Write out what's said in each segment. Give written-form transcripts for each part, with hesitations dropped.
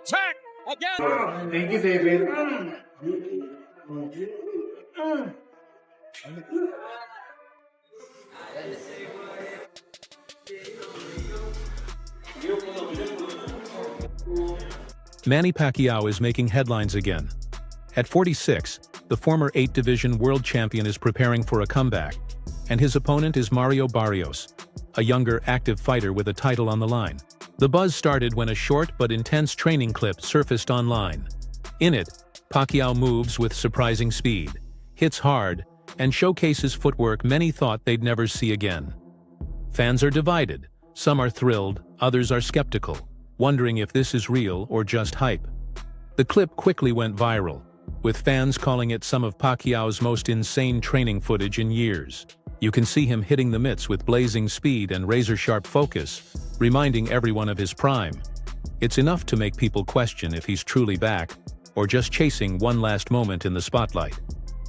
attack again. Thank you, David. Manny Pacquiao is making headlines again. At 46, the former 8-division world champion is preparing for a comeback, and his opponent is Mario Barrios, a younger, active fighter with a title on the line. The buzz started when a short but intense training clip surfaced online. In it, Pacquiao moves with surprising speed, hits hard, and showcases footwork many thought they'd never see again. Fans are divided. Some are thrilled, others are skeptical, wondering if this is real or just hype. The clip quickly went viral, with fans calling it some of Pacquiao's most insane training footage in years. You can see him hitting the mitts with blazing speed and razor-sharp focus, reminding everyone of his prime. It's enough to make people question if he's truly back, or just chasing one last moment in the spotlight.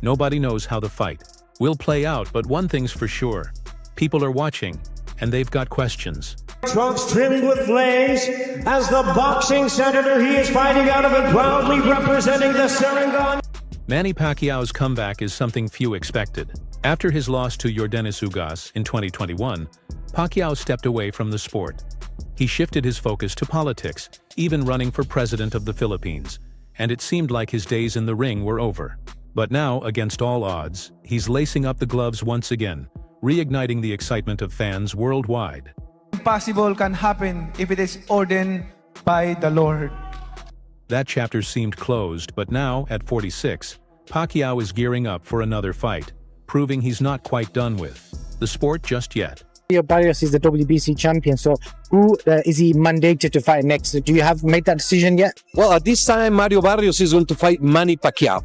Nobody knows how the fight will play out, but one thing's for sure. People are watching, and they've got questions. Trunks trimming with flames. As the boxing senator, he is fighting out of it, proudly representing the Serengon. Manny Pacquiao's comeback is something few expected. After his loss to Yordenis Ugas in 2021, Pacquiao stepped away from the sport. He shifted his focus to politics, even running for president of the Philippines, and it seemed like his days in the ring were over. But now, against all odds, he's lacing up the gloves once again, reigniting the excitement of fans worldwide. Impossible can happen if it is ordained by the Lord. That chapter seemed closed, but now, at 46, Pacquiao is gearing up for another fight, proving he's not quite done with the sport just yet. Mario Barrios is the WBC champion, so who is he mandated to fight next? Do you have made that decision yet? Well, at this time, Mario Barrios is going to fight Manny Pacquiao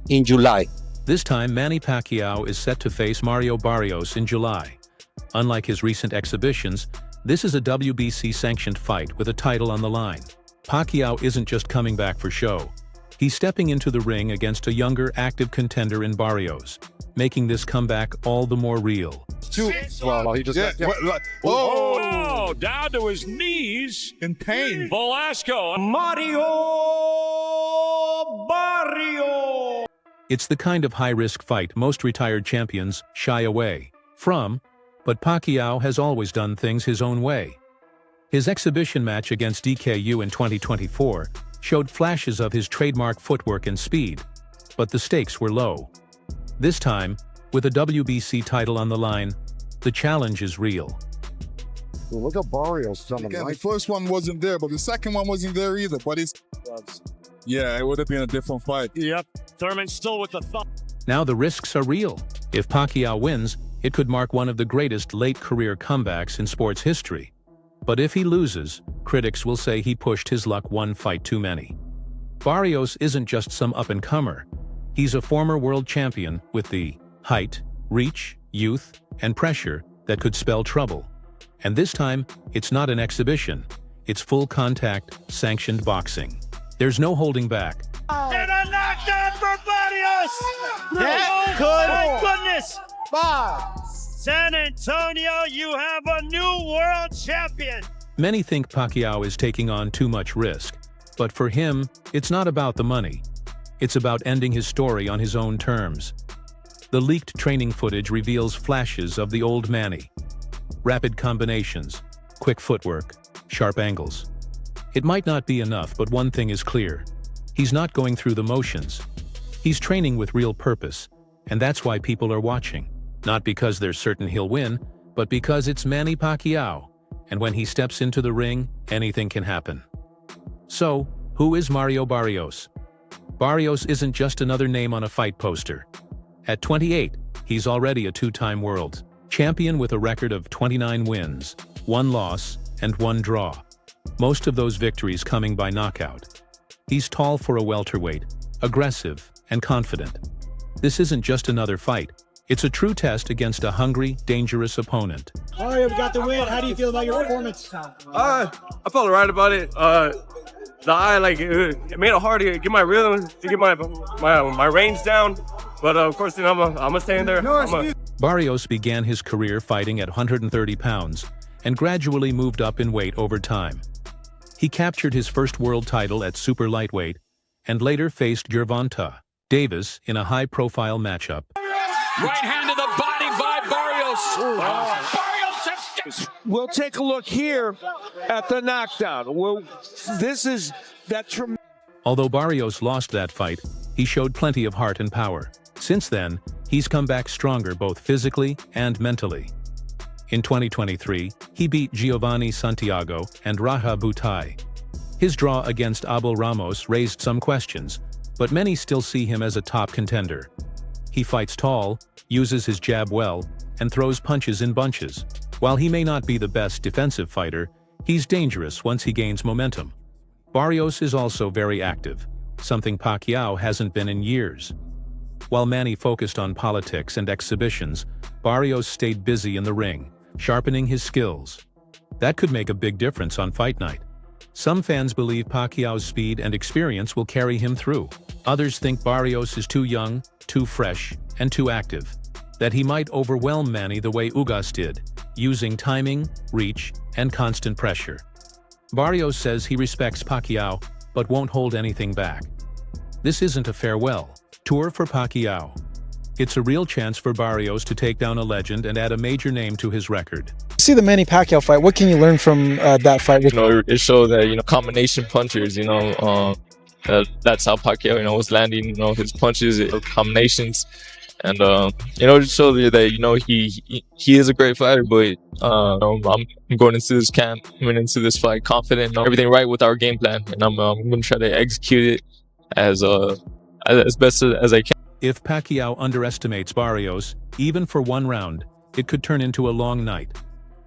in July. This time, Manny Pacquiao is set to face Mario Barrios in July. Unlike his recent exhibitions, this is a WBC-sanctioned fight with a title on the line. Pacquiao isn't just coming back for show. He's stepping into the ring against a younger, active contender in Barrios, making this comeback all the more real. Well, he just Oh, down to his knees in pain. Velasco. Mario Barrio. It's the kind of high-risk fight most retired champions shy away from, but Pacquiao has always done things his own way. His exhibition match against DKU in 2024 showed flashes of his trademark footwork and speed, but the stakes were low. This time, with a WBC title on the line, the challenge is real. Well, look at Barrios coming. Again, the first one wasn't there, but the second one wasn't there either. But yeah, it would have been a different fight. Yep, Thurman still with the thumb. Now the risks are real. If Pacquiao wins, it could mark one of the greatest late-career comebacks in sports history. But if he loses, critics will say he pushed his luck one fight too many. Barrios isn't just some up-and-comer. He's a former world champion with the height, reach, youth, and pressure that could spell trouble. And this time, it's not an exhibition. It's full-contact, sanctioned boxing. There's no holding back. And a knockdown for Barrios! Thank goodness! San Antonio, you have a new world champion! Many think Pacquiao is taking on too much risk, but for him, it's not about the money. It's about ending his story on his own terms. The leaked training footage reveals flashes of the old Manny. Rapid combinations, quick footwork, sharp angles. It might not be enough, but one thing is clear. He's not going through the motions. He's training with real purpose, and that's why people are watching. Not because they're certain he'll win, but because it's Manny Pacquiao, and when he steps into the ring, anything can happen. So, who is Mario Barrios? Barrios isn't just another name on a fight poster. At 28, he's already a two-time world champion with a record of 29 wins, 1 loss, and 1 draw. Most of those victories coming by knockout. He's tall for a welterweight, aggressive, and confident. This isn't just another fight. It's a true test against a hungry, dangerous opponent. Mario got the win. How do you feel about your performance? I felt all right about it. The eye, it made it hard to get my rhythm, to get my range down. But of course, I'm gonna stay in there. Barrios began his career fighting at 130 pounds and gradually moved up in weight over time. He captured his first world title at super lightweight and later faced Gervonta Davis in a high-profile matchup. Right hand to the body by Barrios. Barrios. We'll take a look here at the knockdown. This is that tremendous. Although Barrios lost that fight, he showed plenty of heart and power. Since then, he's come back stronger both physically and mentally. In 2023, he beat Giovanni Santiago and Raja Butai. His draw against Abel Ramos raised some questions, but many still see him as a top contender. He fights tall, uses his jab well, and throws punches in bunches. While he may not be the best defensive fighter, he's dangerous once he gains momentum. Barrios is also very active, something Pacquiao hasn't been in years. While Manny focused on politics and exhibitions, Barrios stayed busy in the ring, sharpening his skills. That could make a big difference on fight night. Some fans believe Pacquiao's speed and experience will carry him through. Others think Barrios is too young, too fresh, and too active, that he might overwhelm Manny the way Ugas did, using timing, reach, and constant pressure. Barrios says he respects Pacquiao, but won't hold anything back. This isn't a farewell tour for Pacquiao. It's a real chance for Barrios to take down a legend and add a major name to his record. See the Manny Pacquiao fight. What can you learn from that fight? It showed that combination punchers. That's how Pacquiao was landing. His punches, combinations, and it showed that he is a great fighter. But I'm going into this camp, into this fight confident, everything right with our game plan, and I'm going to try to execute it as best as I can. If Pacquiao underestimates Barrios, even for one round, it could turn into a long night.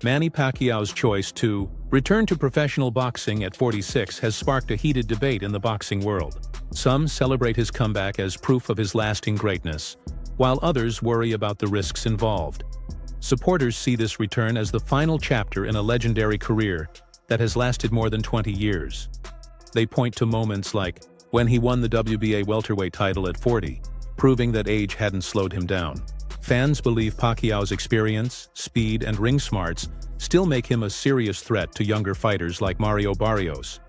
Manny Pacquiao's choice to return to professional boxing at 46 has sparked a heated debate in the boxing world. Some celebrate his comeback as proof of his lasting greatness, while others worry about the risks involved. Supporters see this return as the final chapter in a legendary career that has lasted more than 20 years. They point to moments like when he won the WBA welterweight title at 40, proving that age hadn't slowed him down. Fans believe Pacquiao's experience, speed, and ring smarts still make him a serious threat to younger fighters like Mario Barrios.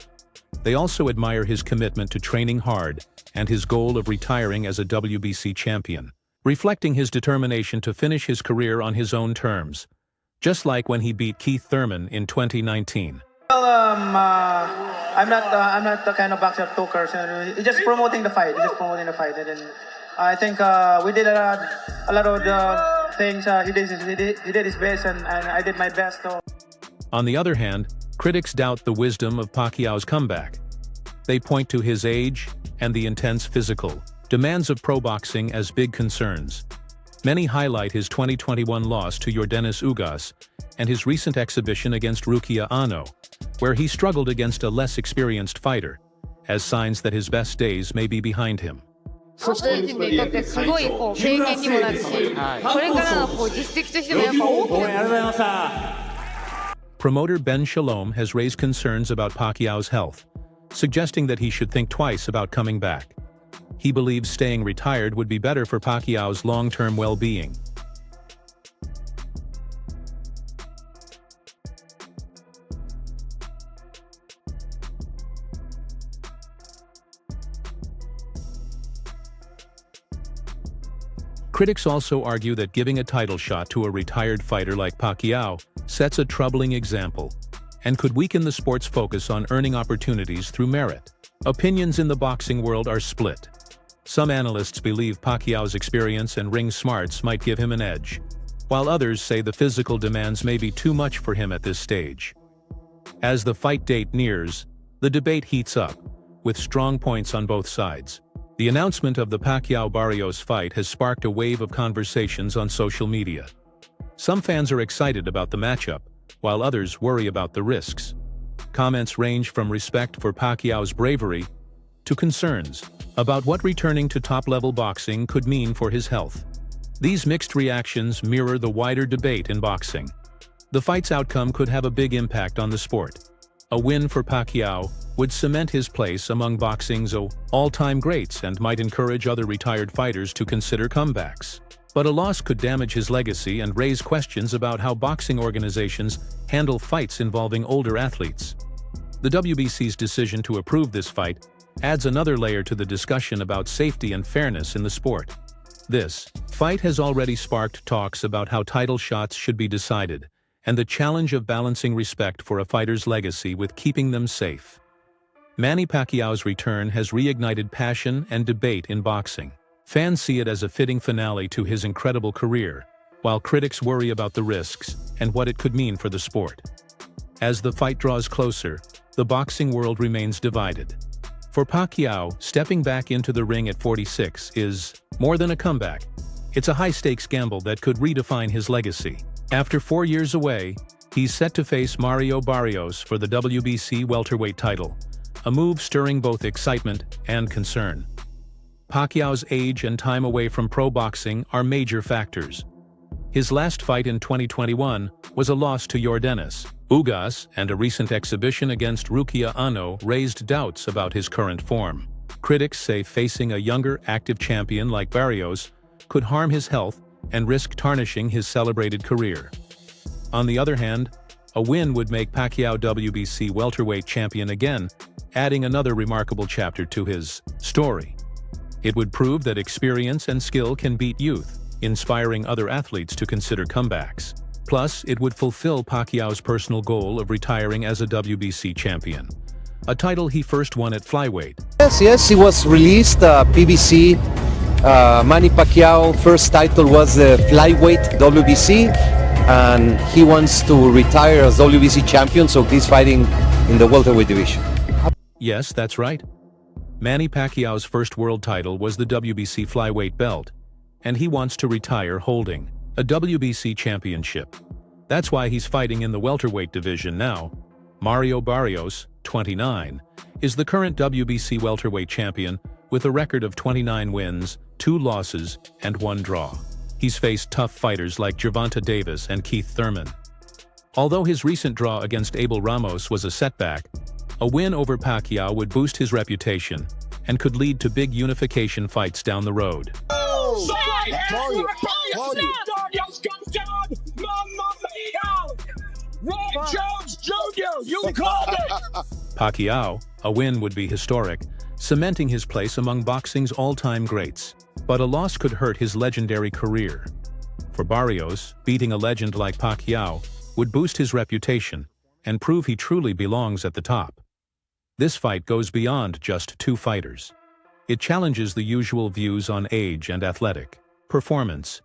They also admire his commitment to training hard and his goal of retiring as a WBC champion, reflecting his determination to finish his career on his own terms, just like when he beat Keith Thurman in 2019. Well, I'm not the kind of boxer who talkers. He's just promoting the fight. And then I think we did a lot of the things. He did his best, and I did my best. So. On the other hand, critics doubt the wisdom of Pacquiao's comeback. They point to his age and the intense physical demands of pro boxing as big concerns. Many highlight his 2021 loss to Yordenis Ugas and his recent exhibition against Rukia Ano, where he struggled against a less experienced fighter, as signs that his best days may be behind him. 選手にとってすごい経験にもなるし、これからの実績としてもやっぱ大きな。Promoter Ben Shalom has raised concerns about Pacquiao's health, suggesting that he should think twice about coming back. He believes staying retired would be better for Pacquiao's long-term well-being. Critics also argue that giving a title shot to a retired fighter like Pacquiao sets a troubling example and could weaken the sport's focus on earning opportunities through merit. Opinions in the boxing world are split. Some analysts believe Pacquiao's experience and ring smarts might give him an edge, while others say the physical demands may be too much for him at this stage. As the fight date nears, the debate heats up, with strong points on both sides. The announcement of the Pacquiao-Barrios fight has sparked a wave of conversations on social media. Some fans are excited about the matchup, while others worry about the risks. Comments range from respect for Pacquiao's bravery to concerns about what returning to top-level boxing could mean for his health. These mixed reactions mirror the wider debate in boxing. The fight's outcome could have a big impact on the sport. A win for Pacquiao would cement his place among boxing's all-time greats and might encourage other retired fighters to consider comebacks. But a loss could damage his legacy and raise questions about how boxing organizations handle fights involving older athletes. The WBC's decision to approve this fight adds another layer to the discussion about safety and fairness in the sport. This fight has already sparked talks about how title shots should be decided, and the challenge of balancing respect for a fighter's legacy with keeping them safe. Manny Pacquiao's return has reignited passion and debate in boxing. Fans see it as a fitting finale to his incredible career, while critics worry about the risks and what it could mean for the sport. As the fight draws closer, the boxing world remains divided. For Pacquiao, stepping back into the ring at 46 is more than a comeback. It's a high-stakes gamble that could redefine his legacy. After 4 years away, he's set to face Mario Barrios for the WBC welterweight title, a move stirring both excitement and concern. Pacquiao's age and time away from pro boxing are major factors. His last fight in 2021 was a loss to Yordenis Ugas, and a recent exhibition against Rukia Ano raised doubts about his current form. Critics say facing a younger, active champion like Barrios could harm his health and risk tarnishing his celebrated career. On the other hand, a win would make Pacquiao WBC welterweight champion again, adding another remarkable chapter to his story. It would prove that experience and skill can beat youth, inspiring other athletes to consider comebacks. Plus, it would fulfill Pacquiao's personal goal of retiring as a WBC champion, a title he first won at flyweight. Yes, he was released, PBC. Manny Pacquiao first title was the flyweight WBC, and he wants to retire as WBC champion, so he's fighting in the welterweight division. Yes, that's right. Manny Pacquiao's first world title was the WBC flyweight belt, and he wants to retire holding a WBC championship. That's why he's fighting in the welterweight division now. Mario Barrios, 29, is the current WBC welterweight champion with a record of 29 wins, 2 losses, and 1 draw. He's faced tough fighters like Gervonta Davis and Keith Thurman. Although his recent draw against Abel Ramos was a setback, a win over Pacquiao would boost his reputation and could lead to big unification fights down the road. Pacquiao, a win would be historic, cementing his place among boxing's all-time greats. But a loss could hurt his legendary career. For Barrios, beating a legend like Pacquiao would boost his reputation and prove he truly belongs at the top. This fight goes beyond just 2 fighters. It challenges the usual views on age and athletic performance.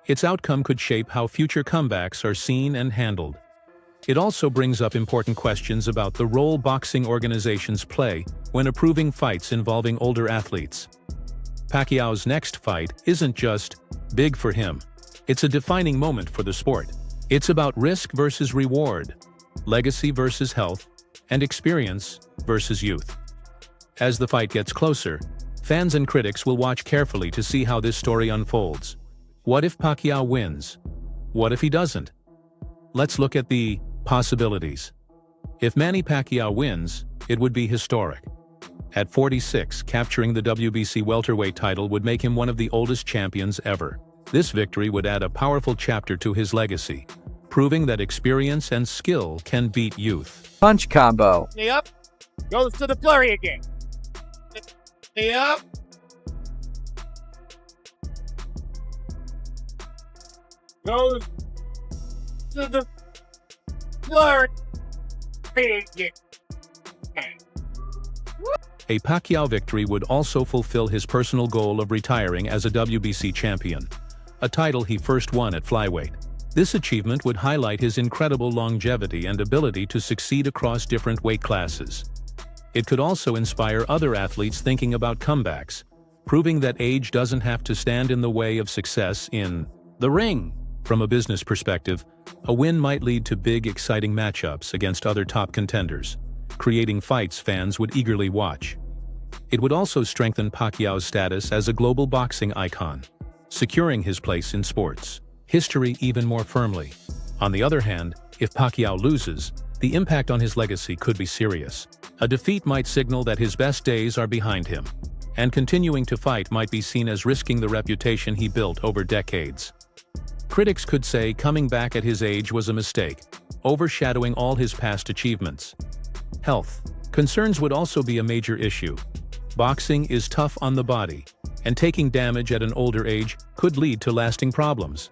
Its outcome could shape how future comebacks are seen and handled. It also brings up important questions about the role boxing organizations play when approving fights involving older athletes. Pacquiao's next fight isn't just big for him. It's a defining moment for the sport. It's about risk versus reward, legacy versus health, and experience versus youth. As the fight gets closer, fans and critics will watch carefully to see how this story unfolds. What if Pacquiao wins? What if he doesn't? Let's look at the possibilities. If Manny Pacquiao wins, it would be historic. At 46, capturing the WBC welterweight title would make him one of the oldest champions ever. This victory would add a powerful chapter to his legacy, proving that experience and skill can beat youth. Punch combo. Stay up. Goes to the flurry again. Stay up. Goes to the flurry again. A Pacquiao victory would also fulfill his personal goal of retiring as a WBC champion, a title he first won at flyweight. This achievement would highlight his incredible longevity and ability to succeed across different weight classes. It could also inspire other athletes thinking about comebacks, proving that age doesn't have to stand in the way of success in the ring. From a business perspective, a win might lead to big, exciting matchups against other top contenders, creating fights fans would eagerly watch. It would also strengthen Pacquiao's status as a global boxing icon, securing his place in sports history even more firmly. On the other hand, if Pacquiao loses, the impact on his legacy could be serious. A defeat might signal that his best days are behind him, and continuing to fight might be seen as risking the reputation he built over decades. Critics could say coming back at his age was a mistake, overshadowing all his past achievements. Health. Concerns would also be a major issue. Boxing is tough on the body, and taking damage at an older age could lead to lasting problems.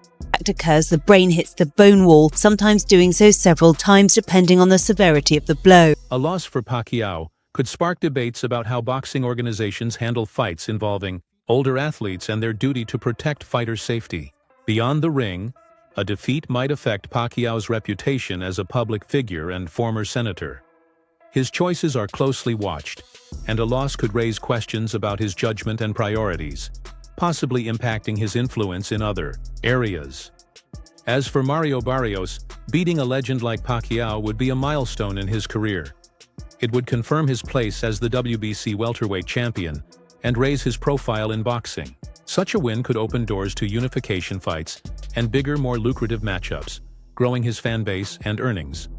Occurs, the brain hits the bone wall, sometimes doing so several times depending on the severity of the blow. A loss for Pacquiao could spark debates about how boxing organizations handle fights involving older athletes and their duty to protect fighters' safety. Beyond the ring, a defeat might affect Pacquiao's reputation as a public figure and former senator. His choices are closely watched, and a loss could raise questions about his judgment and priorities, possibly impacting his influence in other areas. As for Mario Barrios, beating a legend like Pacquiao would be a milestone in his career. It would confirm his place as the WBC welterweight champion and raise his profile in boxing. Such a win could open doors to unification fights and bigger, more lucrative matchups, growing his fan base and earnings.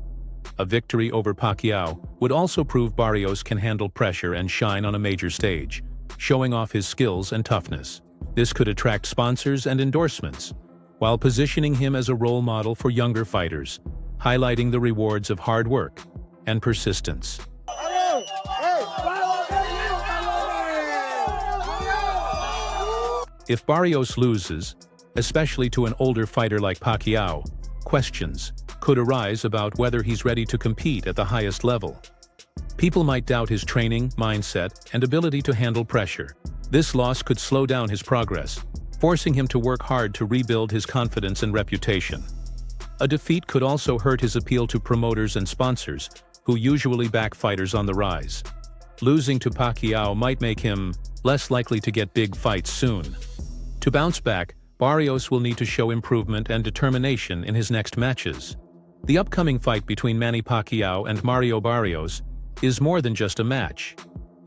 A victory over Pacquiao would also prove Barrios can handle pressure and shine on a major stage, showing off his skills and toughness. This could attract sponsors and endorsements, while positioning him as a role model for younger fighters, highlighting the rewards of hard work and persistence. If Barrios loses, especially to an older fighter like Pacquiao, questions could arise about whether he's ready to compete at the highest level. People might doubt his training, mindset, and ability to handle pressure. This loss could slow down his progress, forcing him to work hard to rebuild his confidence and reputation. A defeat could also hurt his appeal to promoters and sponsors, who usually back fighters on the rise. Losing to Pacquiao might make him less likely to get big fights soon. To bounce back, Barrios will need to show improvement and determination in his next matches. The upcoming fight between Manny Pacquiao and Mario Barrios is more than just a match.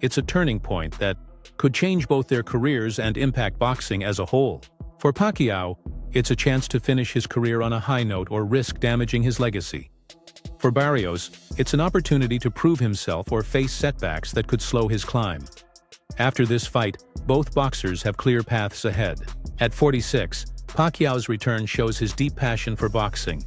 It's a turning point that could change both their careers and impact boxing as a whole. For Pacquiao, it's a chance to finish his career on a high note or risk damaging his legacy. For Barrios, it's an opportunity to prove himself or face setbacks that could slow his climb. After this fight, both boxers have clear paths ahead. At 46, Pacquiao's return shows his deep passion for boxing,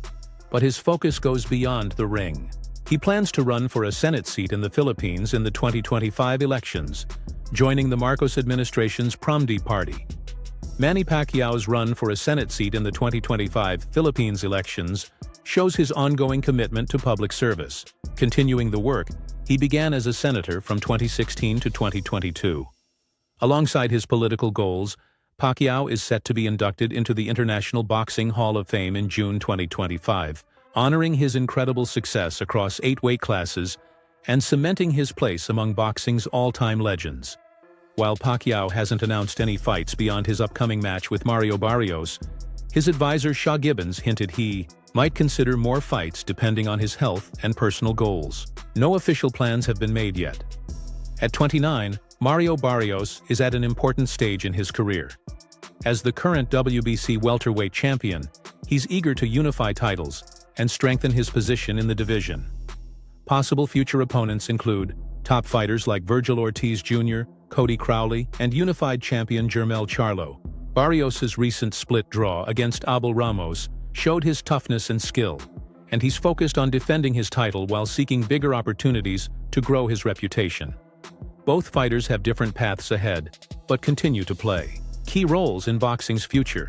but his focus goes beyond the ring. He plans to run for a Senate seat in the Philippines in the 2025 elections, joining the Marcos administration's Promdi party. Manny Pacquiao's run for a Senate seat in the 2025 Philippines elections shows his ongoing commitment to public service. Continuing the work he began as a senator from 2016 to 2022. Alongside his political goals, Pacquiao is set to be inducted into the International Boxing Hall of Fame in June 2025, honoring his incredible success across 8 weight classes and cementing his place among boxing's all-time legends. While Pacquiao hasn't announced any fights beyond his upcoming match with Mario Barrios, his advisor Shaw Gibbons hinted he might consider more fights depending on his health and personal goals. No official plans have been made yet. At 29, Mario Barrios is at an important stage in his career. As the current WBC welterweight champion, he's eager to unify titles and strengthen his position in the division. Possible future opponents include top fighters like Virgil Ortiz Jr., Cody Crowley, and unified champion Jermell Charlo. Barrios's recent split draw against Abel Ramos showed his toughness and skill, and he's focused on defending his title while seeking bigger opportunities to grow his reputation. Both fighters have different paths ahead, but continue to play key roles in boxing's future.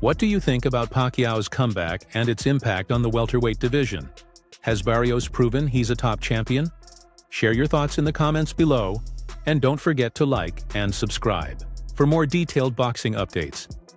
What do you think about Pacquiao's comeback and its impact on the welterweight division? Has Barrios proven he's a top champion? Share your thoughts in the comments below, and don't forget to like and subscribe for more detailed boxing updates.